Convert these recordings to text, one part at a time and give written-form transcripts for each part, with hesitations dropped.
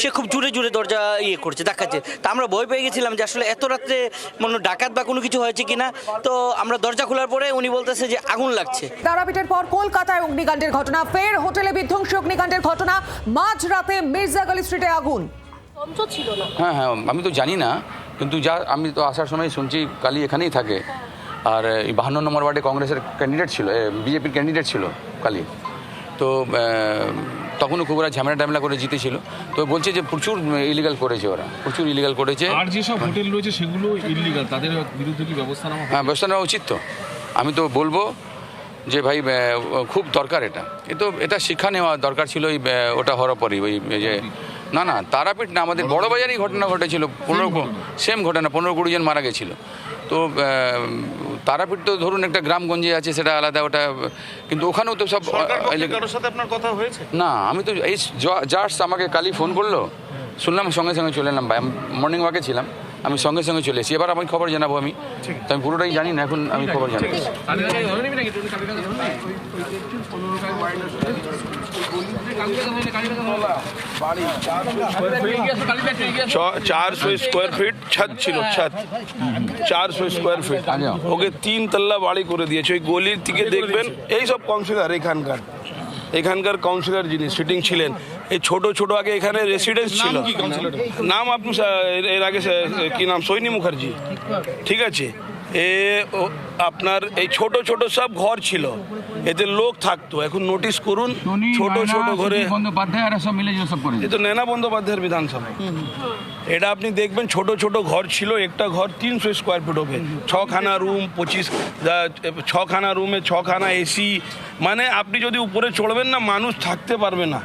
সে খুব জোরে জোরে দরজা করছে, দেখাচ্ছে। তা আমরা ভয় পেয়ে গেছিলাম যে আসলে এত রাত্রে মনে ডাকাত বা কোনো কিছু হয়েছে কিনা। তো আমরা দরজা খোলার পরে উনি বলতেছে যে আগুন লাগছে। তারাপীঠের পর কলকাতায় অগ্নিকাণ্ডের ঘটনা, ফের হোটেলে বিধ্বংসী অগ্নিকাণ্ডের ঘটনা। মাঝরাতে মির্জাগলি স্ট্রিটে আগুন। হ্যাঁ হ্যাঁ, আমি তো জানি না, কিন্তু যা আমি তো আসার সময় শুনছি কালী এখানেই থাকে। আর এই 52 নম্বর ওয়ার্ডে কংগ্রেসের ক্যান্ডিডেট ছিল, বিজেপির ক্যান্ডিডেট ছিল কালী। তো তখনও খুব ওরা ঝামেলা টামেলা করে জিতেছিল। তো বলছে যে প্রচুর ইলিগাল করেছে, ওরা প্রচুর ইলিগাল করেছে। আর যেসব হোটেল রয়েছে সেগুলো ইলিগাল, তাদের বিরুদ্ধে কি ব্যবস্থা নেওয়া? হ্যাঁ, ব্যবস্থা নেওয়া উচিত। তো আমি তো বলবো যে ভাই খুব দরকার এটা শিক্ষা নেওয়া দরকার ছিল। ওটা হওয়ার পরই ওই যে না তারাপীঠ না, আমাদের বড়বাজারেই ঘটনা ঘটেছিল। 15-20 জন মারা গেছিল। তো তারাপীঠ তো ধরুন একটা গ্রামগঞ্জে আছে, সেটা আলাদা। ওটা কিন্তু ওখানেও তো সব সাথে আপনার কথা হয়েছে না। আমি তো এই জাস্ট আমাকে কালই ফোন করলো, শুনলাম, সঙ্গে সঙ্গে চলে এলাম। ভাই আমি মর্নিং ওয়াকে ছিলাম, আমি সঙ্গে সঙ্গে চলে এসেছি। এবার আমি খবর জানাবো। আমি তো আমি পুরোটাই জানি না, এখন আমি খবর জানাবো। 400 স্কোয়ার ফিট ছাদ ছিল, ছাদ 400 স্কোয়ার ফিট। ওকে 3 তল্লা বাড়ি করে দিয়েছে। ওই গলির থেকে দেখবেন এই সব কাউন্সিলর, এখানকার কাউন্সিলর যিনি সিটিং ছিলেন, এই ছোট ছোট আগে এখানে রেসিডেন্স ছিল। নাম আপনি এর আগে কি নাম, সৈনী মুখার্জি, ঠিক আছে। আপনার এই ছোট ছোট সব ঘর ছিল, এতে লোক থাকতো। এখন নোটিশ করুন, ছোট ছোট ঘরে এ তো নয়না বন্দ্যোপাধ্যায়ের বিধানসভা। এটা আপনি দেখবেন ছোট ছোট ঘর ছিল। একটা ঘর 300 স্কোয়ার ফিট হবে, 6খানা রুম, 6খানা রুমে 6খানা এসি। মানে আপনি যদি উপরে চড়বেন না, মানুষ থাকতে পারবে না।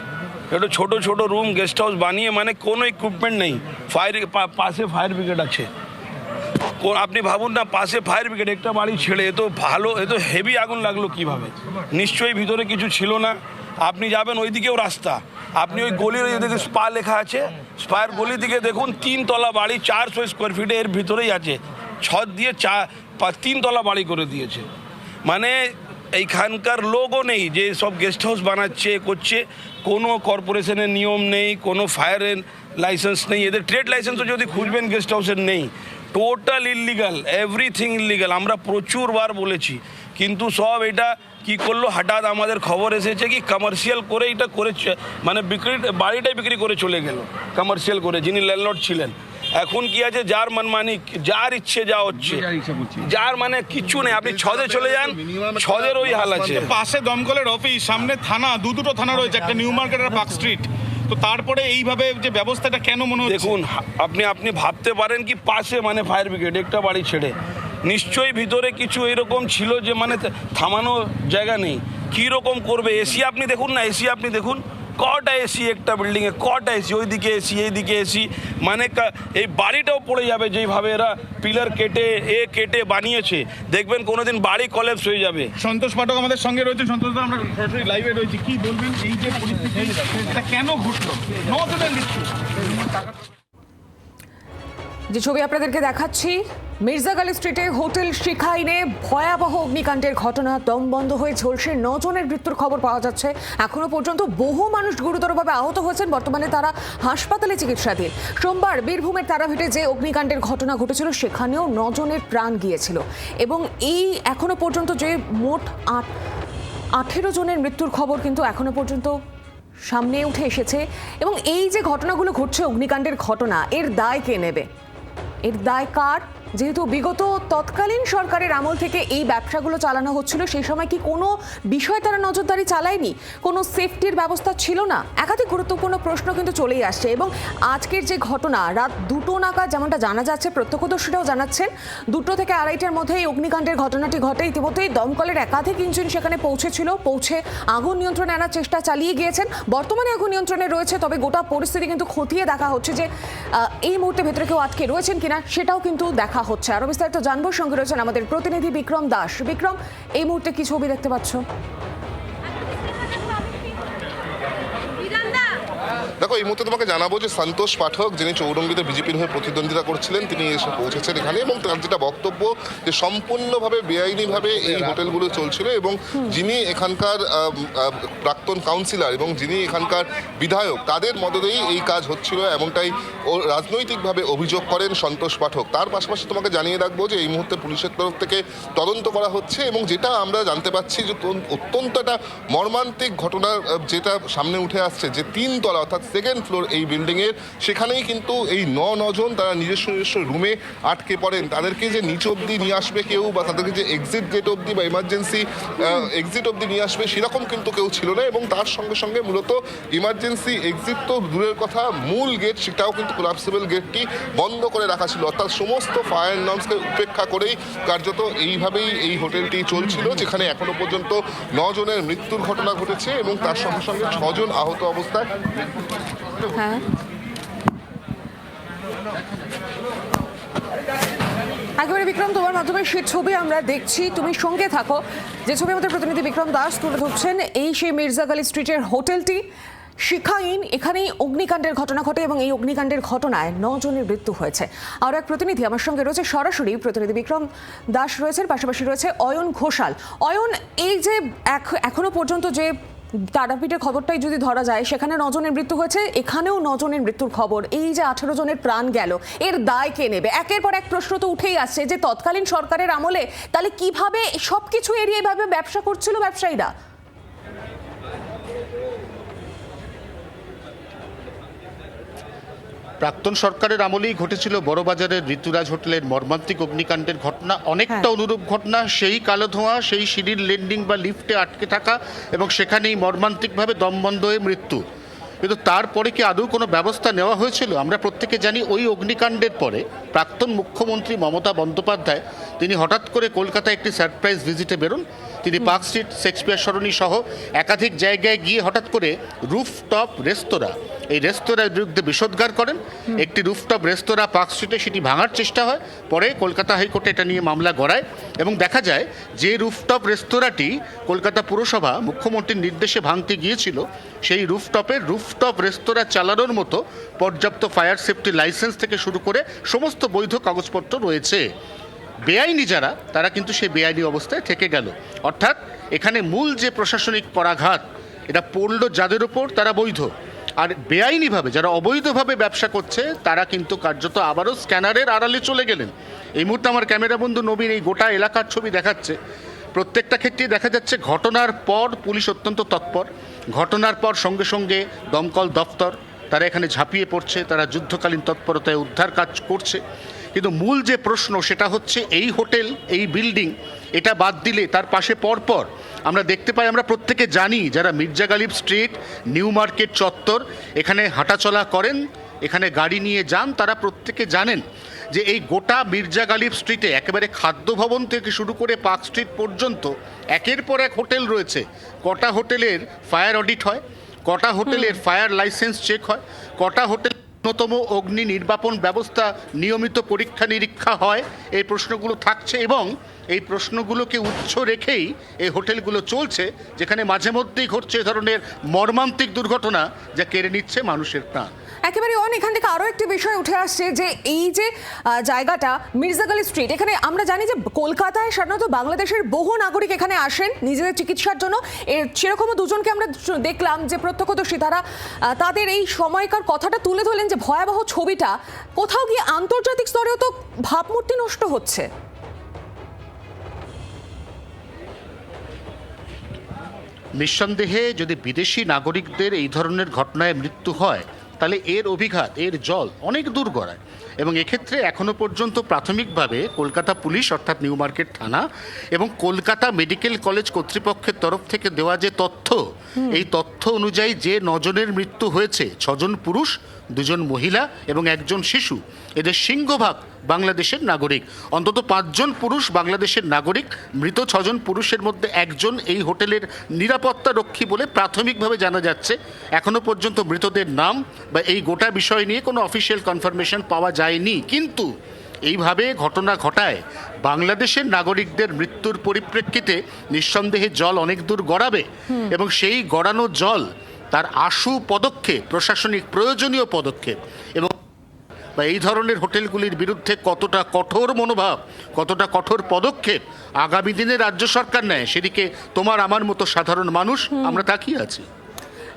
এটা ছোট ছোট রুম, গেস্ট হাউস বানিয়ে, মানে কোনো ইকুইপমেন্ট নেই। পাশে ফায়ার ব্রিগেড আছে। আপনি ভাবুন না, পাশে ফায়ার ব্রিগেড, একটা বাড়ি ছেড়ে। এ তো হেভি আগুন লাগলো কিভাবে? নিশ্চয়ই ভিতরে কিছু ছিল না। আপনি যাবেন ওইদিকেও রাস্তা, আপনি ওই গলির ওইদিকে স্পা লেখা আছে, স্পায়ের গলি দিকে দেখুন, 3 তলা বাড়ি, 400 স্কোয়ার ফিটে এর ভিতরেই আছে। ছদ দিয়ে 3 তলা বাড়ি করে দিয়েছে। মানে এইখানকার লোকও নেই যে সব গেস্ট হাউস বানাচ্ছে করছে। কোনো কর্পোরেশনের নিয়ম নেই, কোনো ফায়ারের লাইসেন্স নেই। এদের ট্রেড লাইসেন্সও যদি খুঁজবেন গেস্ট হাউসের নেই। Total illegal, everything illegal. আমরা প্রচুর বার বলেছি, কিন্তু সব এটা কি করলো, হঠাৎ আমাদের খবর এসেছে কি কমার্শিয়াল করে এটা করেছে, মানে বাড়িটাই বিক্রি করে চলে গেল কমার্শিয়াল করে, যিনি ল্যান্ডলর্ড ছিলেন। এখন কি আছে, যার মনমানি, যার ইচ্ছে যা হচ্ছে, যার মানে কিচ্ছু নেই। আপনি ছদে চলে যান, ছদের ওই হাল আছে। পাশে দমকলের অফিস, সামনে থানা, দুটো থানা রয়েছে, একটা নিউ মার্কেট আর পার্ক স্ট্রিট। তো তারপরে এইভাবে যে ব্যবস্থাটা কেন মনে হচ্ছে? দেখুন, আপনি ভাবতে পারেন কি পাশে মানে ফায়ার ব্রিগেড, একটা বাড়ি ছেড়ে। নিশ্চয়ই ভিতরে কিছু এরকম ছিল যে মানে থামানোর জায়গা নেই। কীরকম করবে? এসি আপনি দেখুন না, এসি আপনি দেখুন, কটা এসি একটা বিল্ডিংয়ে, কটা এসি, ওইদিকে এসি, এইদিকে এসি। মানে এই বাড়িটাও পড়ে যাবে যেইভাবে এরা পিলার কেটে বানিয়েছে। দেখবেন কোনোদিন বাড়ি কলেপস হয়ে যাবে। সন্তোষ পাঠক আমাদের সঙ্গে রয়েছে। সন্তোষ দা, আমরা সরাসরি লাইভে রয়েছি, কি বলবেন এই যে পরিস্থিতি, এটা কেন ঘটলো? নজনের মৃত্যু। যে ছবি আপনাদেরকে দেখাচ্ছি, মির্জাগলি স্ট্রিটে হোটেল শিখাইনে ভয়াবহ অগ্নিকাণ্ডের ঘটনা। দম বন্ধ হয়ে ঝলসে 9 জনের মৃত্যুর খবর পাওয়া যাচ্ছে। এখনো পর্যন্ত বহু মানুষ গুরুতরভাবে আহত হয়েছেন, বর্তমানে তারা হাসপাতালে চিকিৎসাধীন। সোমবার বীরভূমের তারাপীঠে যে অগ্নিকাণ্ডের ঘটনা ঘটেছিল, সেখানেও 9 জনের প্রাণ গিয়েছিল। এবং এই এখনো পর্যন্ত যে মোট 18 জনের মৃত্যুর খবর কিন্তু এখনো পর্যন্ত সামনে উঠে এসেছে। এবং এই যে ঘটনাগুলো ঘটছে, অগ্নিকাণ্ডের ঘটনা, এর দায় কে নেবে? এর দায় কার? যেহেতু বিগত তৎকালীন সরকারের আমল থেকে এই ব্যবসাগুলো চালানো হচ্ছিল, সেই সময় কি কোনো বিষয় তারা নজরদারি চালায়নি? কোনো সেফটির ব্যবস্থা ছিল না? একাধিক গুরুত্বপূর্ণ প্রশ্ন কিন্তু চলেই আসছে। এবং আজকের যে ঘটনা, রাত 2টো নাগাদ যেমনটা জানা যাচ্ছে, প্রত্যক্ষদর্শীরাও জানাচ্ছেন 2টো থেকে 2:30টার মধ্যে এই অগ্নিকাণ্ডের ঘটনাটি ঘটে। ইতিমধ্যেই দমকলের একাধিক ইঞ্জিন সেখানে পৌঁছে আগুন নিয়ন্ত্রণে আনার চেষ্টা চালিয়ে গিয়েছেন। বর্তমানে আগুন নিয়ন্ত্রণে রয়েছে, তবে গোটা পরিস্থিতি কিন্তু খতিয়ে দেখা হচ্ছে যে এই মুহূর্তে ভেতরে কেউ আটকে রয়েছেন কিনা, সেটাও কিন্তু দেখা হচ্ছে। আরো বিস্তারিত জানবো, সঙ্গে রয়েছেন আমাদের প্রতিনিধি বিক্রম দাস। বিক্রম, এই মুহূর্তে কি ছবি দেখতে পাচ্ছ? দেখো, এই মুহূর্তে তোমাকে জানাবো যে সন্তোষ পাঠক, যিনি চৌরঙ্গীতে বিজেপির হয়ে প্রতিদ্বন্দ্বিতা করছিলেন, তিনি এসে পৌঁছেছেন এখানে এবং তার যেটা বক্তব্য যে সম্পূর্ণভাবে বেআইনিভাবে এই হোটেলগুলো চলছিল এবং যিনি এখানকার প্রাক্তন কাউন্সিলর এবং যিনি এখানকার বিধায়ক, তাদের মদতেই এই কাজ হচ্ছিল, এমনটাই ও রাজনৈতিকভাবে অভিযোগ করেন সন্তোষ পাঠক। তার পাশাপাশি তোমাকে জানিয়ে রাখবো যে এই মুহূর্তে পুলিশের তরফ থেকে তদন্ত করা হচ্ছে এবং যেটা আমরা জানতে পাচ্ছি যে অত্যন্ত একটা মর্মান্তিক ঘটনা যেটা সামনে উঠে আসছে, যে 3 তলা অর্থাৎ 2nd ফ্লোর এই বিল্ডিংয়ের, সেখানেই কিন্তু এই 9 জন তারা নিজস্ব রুমে আটকে পড়েন। তাদেরকে যে নিচ অব্দি নিয়ে আসবে কেউ, বা তাদেরকে যে এক্সিট গেট অব্দি বা ইমার্জেন্সি এক্সিট অব্দি নিয়ে আসবে সেরকম কিন্তু কেউ ছিল না এবং তার সঙ্গে সঙ্গে মূলত ইমার্জেন্সি এক্সিট তো দূরের কথা, মূল গেট সেটাও কিন্তু কোলাপসিবল গেটটি বন্ধ করে রাখা ছিল। অর্থাৎ সমস্ত ফায়ার নর্মসকে উপেক্ষা করেই কার্যত এইভাবেই এই হোটেলটি চলছিল, যেখানে এখনো পর্যন্ত 9 জনের মৃত্যুর ঘটনা ঘটেছে এবং তার সঙ্গে সঙ্গে 6 জন আহত অবস্থায়। হ্যাঁ, একেবারে বিক্রম, তোমার মাধ্যমে সে ছবি আমরা দেখছি, তুমি সঙ্গে থাকো। যে ছবি আমাদের প্রতিনিধি বিক্রম দাস তুলে ধরছেন, এই সেই মির্জা গালি স্ট্রিটের হোটেলটি শিখা ইন, এখানেই অগ্নিকাণ্ডের ঘটনা ঘটে এবং এই অগ্নিকাণ্ডের ঘটনায় 9 জনের মৃত্যু হয়েছে। আর এক প্রতিনিধি আমার সঙ্গে রয়েছে, সরাসরি প্রতিনিধি বিক্রম দাস রয়েছেন, পাশাপাশি রয়েছে অয়ন ঘোষাল। অয়ন, এই যে এখনো পর্যন্ত যে তারাপীঠের খবরটাই যদি ধরা যায়, সেখানে 9 জনের মৃত্যু হয়েছে, এখানেও 9 জনের মৃত্যুর খবর। এই যে 18 জনের প্রাণ গেল, এর দায় কে নেবে? একের পর এক প্রশ্ন তো উঠেই আসছে যে তৎকালীন সরকারের আমলে তাহলে কিভাবে সবকিছু এড়িয়ে এভাবে ব্যবসা করছিল ব্যবসায়ীরা? প্রাক্তন সরকারের আমলেই ঘটেছিল বড়বাজারের ঋতুরাজ হোটেলের মর্মান্তিক অগ্নিকাণ্ডের ঘটনা। অনেকটা অনুরূপ ঘটনা, সেই কালো ধোঁয়া, সেই সিঁড়ির ল্যান্ডিং বা লিফটে আটকে থাকা এবং সেখানেই মর্মান্তিকভাবে দমবন্ধ হয়ে মৃত্যু। কিন্তু তারপরে কি আদৌ কোনো ব্যবস্থা নেওয়া হয়েছিল? আমরা প্রত্যেকে জানি ওই অগ্নিকাণ্ডের পরে প্রাক্তন মুখ্যমন্ত্রী মমতা বন্দ্যোপাধ্যায় তিনি হঠাৎ করে কলকাতায় একটি সারপ্রাইজ ভিজিটে বেরোন। তিনি পার্ক স্ট্রিট, শেক্সপিয়ার সরণি সহ একাধিক জায়গায় গিয়ে হঠাৎ করে রুফটপ রেস্তোরাঁ, এই রেস্তোরাঁর বিরুদ্ধে বিষোদ্গার করেন। একটি রুফটপ রেস্তোরাঁ পার্ক স্ট্রিটে, সেটি ভাঙার চেষ্টা হয়, পরে কলকাতা হাইকোর্টে এটা নিয়ে মামলা গড়ায় এবং দেখা যায় যে রুফটপ রেস্তোরাঁটি কলকাতা পুরসভা মুখ্যমন্ত্রীর নির্দেশে ভাঙতে গিয়েছিল, সেই রুফটপ রেস্তোরাঁ চালানোর মতো পর্যাপ্ত ফায়ার সেফটি লাইসেন্স থেকে শুরু করে সমস্ত বৈধ কাগজপত্র রয়েছে। বেআইনি যারা, তারা কিন্তু সেই বেআইনি অবস্থায় থেকে গেল। অর্থাৎ এখানে মূল যে প্রশাসনিক পরাঘাত, এটা পড়ল যাদের ওপর, তারা বৈধ, আর বেআইনিভাবে যারা অবৈধভাবে ব্যবসা করছে তারা কিন্তু কার্যত আবারও স্ক্যানারের আড়ালে চলে গেলেন। এই মুহূর্তে আমার ক্যামেরা বন্ধু নবীন এই গোটা এলাকার ছবি দেখাচ্ছে। প্রত্যেকটা ক্ষেত্রে দেখা যাচ্ছে ঘটনার পর পুলিশ অত্যন্ত তৎপর, ঘটনার পর সঙ্গে সঙ্গে দমকল দপ্তর তারা এখানে ঝাঁপিয়ে পড়ছে, তারা যুদ্ধকালীন তৎপরতায় উদ্ধার কাজ করছে। কিন্তু মূল যে প্রশ্ন সেটা হচ্ছে এই হোটেল, এই বিল্ডিং, এটা বাদ দিলে তার পাশে পরপর আমরা দেখতে পাই, আমরা প্রত্যেকে জানি যারা Mirza Ghalib street, New Market চত্বর এখানে হাঁটাচলা করেন, এখানে গাড়ি নিয়ে যান, তারা প্রত্যেকে জানেন যে এই গোটা মির্জা গালিব স্ট্রিটে একেবারে খাদ্য ভবন থেকে শুরু করে পার্ক স্ট্রিট পর্যন্ত একের পর এক হোটেল রয়েছে। কটা হোটেলের ফায়ার অডিট হয়, কটা হোটেলের ফায়ার লাইসেন্স চেক হয়, কটা হোটেল ন্যূনতম অগ্নি নির্বাপন ব্যবস্থা নিয়মিত পরীক্ষা নিরীক্ষা হয়, এই প্রশ্নগুলো থাকছে এবং এই প্রশ্নগুলোকে উৎস রেখেই এই হোটেলগুলো চলছে, যেখানে মাঝে মধ্যেই ঘটছে এ ধরনের মর্মান্তিক দুর্ঘটনা যা কেড়ে নিচ্ছে মানুষের প্রাণ। একেবারে এখান থেকে আরও একটি বিষয় উঠে আসছে যে এই যে জায়গাটা মির্জা গালি স্ট্রিট, এখানে আমরা জানি যে কলকাতায় সাধারণত বাংলাদেশের বহু নাগরিক এখানে আসেন নিজেদের চিকিৎসার জন্য। সেরকমও 2 জনকে আমরা দেখলাম যে প্রত্যক্ষদর্শী, তারা তাদের এই সময়কার কথাটা তুলে ধরলেন যে ভয়াবহ ছবিটা কোথাও গিয়ে আন্তর্জাতিক স্তরেও তো ভাবমূর্তি নষ্ট হচ্ছে। নিঃসন্দেহে যদি বিদেশি নাগরিকদের এই ধরনের ঘটনায় মৃত্যু হয় তাহলে এর অভিঘাত, এর জল অনেক দূর গড়ায় এবং এক্ষেত্রে এখনো পর্যন্ত প্রাথমিকভাবে কলকাতা পুলিশ অর্থাৎ নিউ মার্কেট থানা এবং কলকাতা মেডিকেল কলেজ কর্তৃপক্ষের তরফ থেকে দেওয়া যে তথ্য, এই তথ্য অনুযায়ী যে 9 জনের মৃত্যু হয়েছে, 6 জন পুরুষ, 2 জন মহিলা এবং 1 জন শিশু, এদের সিংহভাগ বাংলাদেশের নাগরিক। অন্তত 5 জন পুরুষ বাংলাদেশের নাগরিক। মৃত 6 জন পুরুষের মধ্যে 1 জন এই হোটেলের নিরাপত্তা রক্ষী বলে প্রাথমিকভাবে জানা যাচ্ছে। এখনো পর্যন্ত মৃতদের নাম বা এই গোটা বিষয় নিয়ে কোনো অফিসিয়াল কনফার্মেশন পাওয়া যায়নি। কিন্তু এইভাবে ঘটনা ঘটায় বাংলাদেশের নাগরিকদের মৃত্যুর পরিপ্রেক্ষিতে নিঃসন্দেহে জল অনেক দূর গড়াবে এবং সেই গড়ানো জল তার আশু পদক্ষেপ, প্রশাসনিক প্রয়োজনীয় পদক্ষেপ এবং বা এই ধরনের হোটেলগুলির বিরুদ্ধে কতটা কঠোর মনোভাব, কতটা কঠোর পদক্ষেপ আগামী দিনে রাজ্য সরকার নেয়, সেদিকে তোমার আমার মতো সাধারণ মানুষ আমরা তাকিয়ে আছি।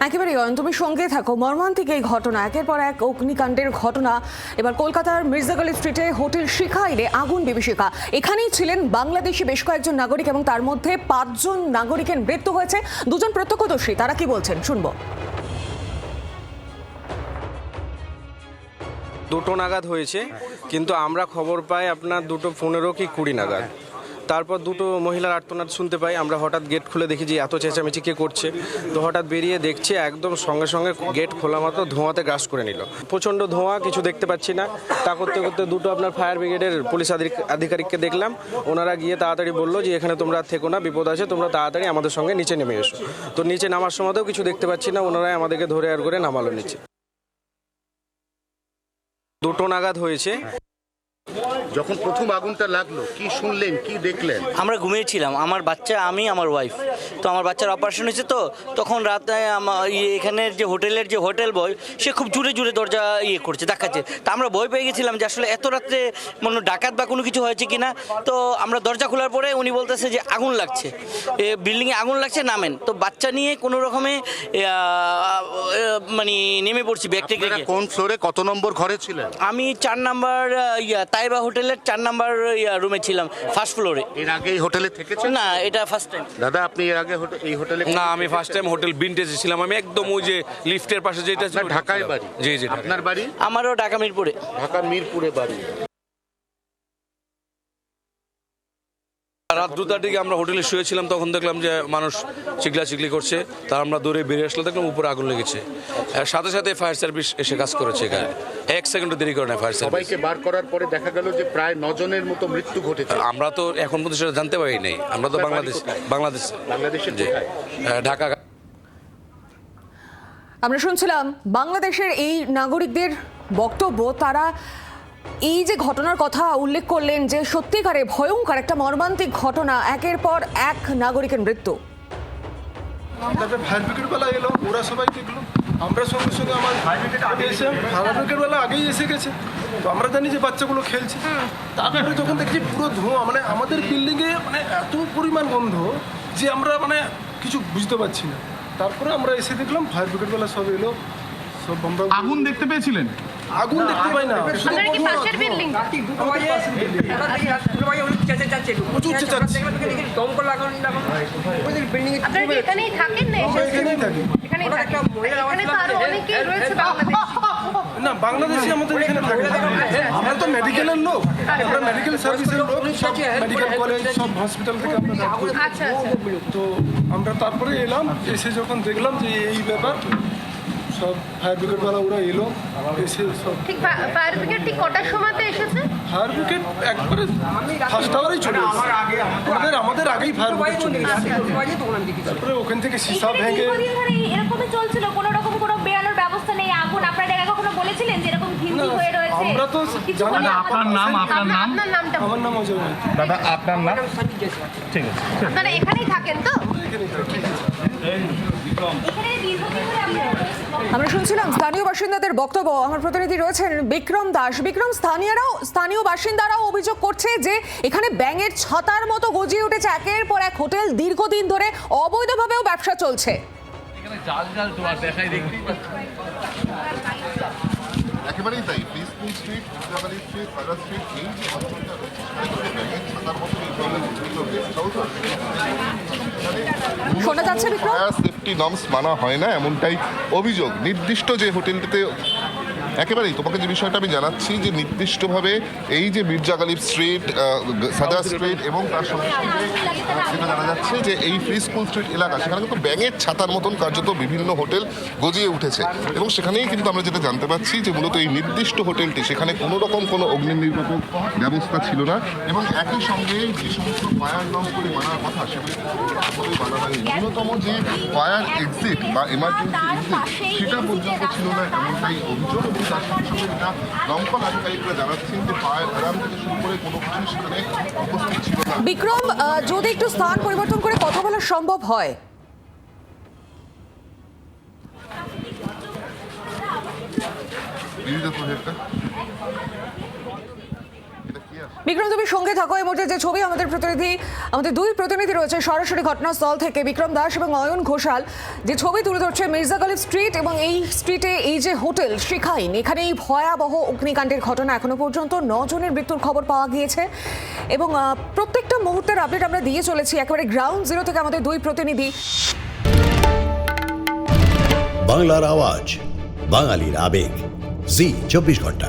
একেবারে তুমি সঙ্গে থাকো। মর্মান্তিক এই ঘটনা, একের পর এক অগ্নিকাণ্ডের ঘটনা। এবার কলকাতার মির্জাগলি স্ট্রিটে হোটেল শিখাইরে আগুন বিভীষিকা। এখানেই ছিলেন বাংলাদেশি বেশ কয়েকজন নাগরিক এবং তার মধ্যে 5 জন নাগরিকের মৃত্যু হয়েছে। 2 জন প্রত্যক্ষদর্শী, তারা কি বলছেন শুনবো। 2টো নাগাদ হয়েছে, কিন্তু আমরা খবর পাই আপনার 2:15 কি 20 নাগাদ। তারপর 2টো মহিলার আর্তনাদ শুনতে পাই। আমরা হঠাৎ গেট খুলে দেখি যে এত চেঁচামেচি কে করছে। তো হঠাৎ বেরিয়ে দেখছি একদম সঙ্গে সঙ্গে গেট খোলা মাত্র ধোঁয়াতে গ্রাস করে নিল। প্রচণ্ড ধোঁয়া, কিছু দেখতে পাচ্ছি না। তা করতে করতে 2টো আপনার ফায়ার ব্রিগেডের পুলিশ আধিকারিককে দেখলাম। ওনারা গিয়ে তাড়াতাড়ি বললো যে এখানে তোমরা থেকো না, বিপদ আছে, তোমরা তাড়াতাড়ি আমাদের সঙ্গে নিচে নেমে এসো। তো নিচে নামার সময়তেও কিছু দেখতে পাচ্ছি না, ওনারাই আমাদেরকে ধরে আর করে নামালো নিচে। 2টো নাগাদ হয়েছে। যখন প্রথম আগুনটা লাগলো কি শুনলেন, কি দেখলেন? আমরা ঘুমিয়েছিলাম, আমার বাচ্চা, আমি, আমার ওয়াইফ। তো আমার বাচ্চার অপারেশন হয়েছে, তো তখন রাতে এখানের যে হোটেলের যে হোটেল বয় সে খুব জোরে জোরে দরজা করছে, দেখাচ্ছে। তা আমরা ভয় পেয়ে গেছিলাম যে আসলে এত রাত্রে মনে ডাকাত বা কোনো কিছু হয়েছে কিনা। তো আমরা দরজা খোলার পরে উনি বলতেছে যে আগুন লাগছে, বিল্ডিংয়ে আগুন লাগছে, নামেন। তো বাচ্চা নিয়ে কোনো রকমে মানে নেমে পড়ছি ব্যাগ টেক রেখে। কোন ফ্লোরে কত নম্বর ঘরে ছিলেন? আমি 4 নাম্বার তাইবা হোটেলের 4 নাম্বার রুমে ছিলাম, ফার্স্ট ফ্লোরে। এর আগে এই হোটেলে থেকেছেন? না, এটা ফার্স্ট টাইম। দাদা, আপনি এর আগে এই হোটেলে? না, আমি ফার্স্ট টাইম হোটেল ভিনটেজে ছিলাম। আমি একদম ওই যে লিফটের পাশে যেটা ছিল। ঢাকায় বাড়ি? জি জি। আপনার বাড়ি? আমারও ঢাকা মিরপুরে। ঢাকা মিরপুরে বাড়ি। রাত 2টার দিকে আমরা হোটেলে শুয়েছিলাম, তখন দেখলাম যে মানুষ চিকলি করছে। তার আমরা দৌড়ে বেরিয়ে আসলে দেখলাম উপরে আগুন লেগেছে। সাথে সাথে ফায়ার সার্ভিস এসে কাজ করেছে। এখানে 1 সেকেন্ডও দেরি করে না ফায়ার সার্ভিস। সবাইকে বার করার পরে দেখা গেল যে প্রায় 9 জনের মতো মৃত্যু ঘটেছে। আমরা তো এখন পর্যন্ত সেটা জানতে পারি নাই। আমরা তো বাংলাদেশের জি, ঢাকা। আমরা শুনছিলাম বাংলাদেশের এই নাগরিকদের বক্তব্য। তারা এই যে ঘটনার কথা উল্লেখ করলেন যে সত্যিকারে ভয়ঙ্কর একটা মর্মান্তিক ঘটনা, একের পর এক নাগরিকের মৃত্যু। তারপরে ফায়ার ব্রিগেডওয়ালা এলো, ওরা সবাই দেখলো। আমরা সঙ্গে সঙ্গে আমার ফায়ার ব্রিগেডওয়ালা আগেই এসে গেছে। তো আমরা জানি যে বাচ্চাগুলো খেলছে। তারপরে যখন দেখছি পুরো ধোঁয়া, মানে আমাদের বিল্ডিংয়ে মানে এত পরিমাণ গন্ধ যে আমরা মানে কিছু বুঝতে পারছি না। তারপরে আমরা এসে দেখলাম ফায়ার ব্রিগেডওয়ালা সব এলো, সব আমরা আগুন দেখতে পেয়েছিলেন? আগুন দেখতে পাই না, প্রচুর চেঁচাচ্ছে। এখানেই থাকেন না? এখানেই থাকি না, বাংলাদেশি আমাদের এখানে থাকে। আমরা তো মেডিকেলের লোক, আমরা মেডিকেল সার্ভিসের লোক, সব মেডিকেল কলেজ, সব হসপিটাল থেকে আমরা কাজ করি। তো আমরা তারপরে এলাম, এসে যখন দেখলাম যে এই ব্যাপার, সব ফায়ার ব্রিগেডওয়ালা ওরা এলো, এসে সব। ঠিক ফায়ার ব্রিগেড ঠিক কটার সময়তে এসেছে? ফায়ার ব্রিগেড একবারে ফার্স্ট আওয়ারেই চলে এসেছে। আমাদের আগেই ফায়ার ব্রিগেড চলে এসেছে। তারপরে ওখান থেকে সীসা ভেঙে। এরকমই চলছিল, কোনো রকম কোনো বেরানোর ব্যবস্থা নেই। আগুন আপনারা কখনো বলেছিলেন যে এরকম ঘিঞ্জি হয়ে রয়েছে? আমরা তো জানি না। আপনার নামটা? আমার নাম অজয়। দাদা, আপনার নাম? ঠিক আছে। আপনারা এখানেই থাকেন তো? আমরা শুনছিলাম স্থানীয় বাসিন্দাদের বক্তব্য। আমার প্রতিনিধি রয়েছেন বিক্রম দাস। বিক্রম, স্থানীয় বাসিন্দারাও অভিযোগ করছে যে এখানে ব্যাঙের ছাতার মতো গজিয়ে উঠেছে একের পর এক হোটেল, দীর্ঘদিন ধরে অবৈধভাবেও ব্যবসা চলছে। একেবারেই তাই। প্রিস্কুল street, Mirzagali street, Faraz street, এই যে অঞ্চলটা রয়েছে সেখানে ব্যাঙের ছাতার মতো এই ধরনের বিভিন্ন গেস্ট হাউস আছে। শোনা যাচ্ছে বিক্রম? ফায়ার সেফটি নর্মস মানা হয় না, এমনটাই অভিযোগ। নির্দিষ্ট যে হোটেলটিতে একেবারেই তোমাকে যে বিষয়টা আমি জানাচ্ছি যে নির্দিষ্টভাবে এই যে মির্জাগলি স্ট্রিট, সাদা স্ট্রিট এবং তার সঙ্গে সঙ্গে যেটা জানা যাচ্ছে যে এই ফ্রি স্কুল স্ট্রিট এলাকা, সেখানে কিন্তু ব্যাঙের ছাতার মতন কার্যত বিভিন্ন হোটেল গজিয়ে উঠেছে। এবং সেখানেই কিন্তু আমরা যেটা জানতে পারছি যে মূলত এই নির্দিষ্ট হোটেলটি, সেখানে কোনো রকম কোনো অগ্নি নির্বাপক ব্যবস্থা ছিল না এবং একই সঙ্গে যে সমস্ত ফায়ার নর্মসগুলি মানার কথা সেগুলি মানা হয়নি। ন্যূনতম যে ফায়ার এক্সিট বা এমার্জেন্সি এক্সিট সেটা পর্যন্ত ছিল না, এমনটাই অভিযোগ। এবং তার সঙ্গে সঙ্গে যেটা দমকল আধিকারিকরা জানাচ্ছেন যে ফায়ার অ্যালার্ম থেকে শুরু করে কোনো কিছু সেখানে উপস্থিত ছিল না। বিক্রম, যদি একটু স্থান পরিবর্তন করে কথা বলা সম্ভব হয়। বিক্রম, তুমি সঙ্গে থাকো। এই মুহূর্তে যে ছবি আমাদের দুই প্রতিনিধি রয়েছে সরাসরি ঘটনাস্থল থেকে, বিক্রম দাস এবং অয়ন ঘোষাল, যে ছবি তুলে ধরছে মির্জা গালিব স্ট্রিট এবং এই স্ট্রিটে এই যে হোটেল শিখাইন, এখানে এই ভয়াবহ অগ্নিকাণ্ডের ঘটনা। এখনো পর্যন্ত 9 জনের মৃত্যুর খবর পাওয়া গিয়েছে এবং প্রত্যেকটা মুহূর্তের আপডেট আমরা দিয়ে চলেছি একেবারে গ্রাউন্ড জিরো থেকে আমাদের দুই প্রতিনিধি। বাংলার আওয়াজ, বাঙালির আবেগ, জি 24 ঘন্টা।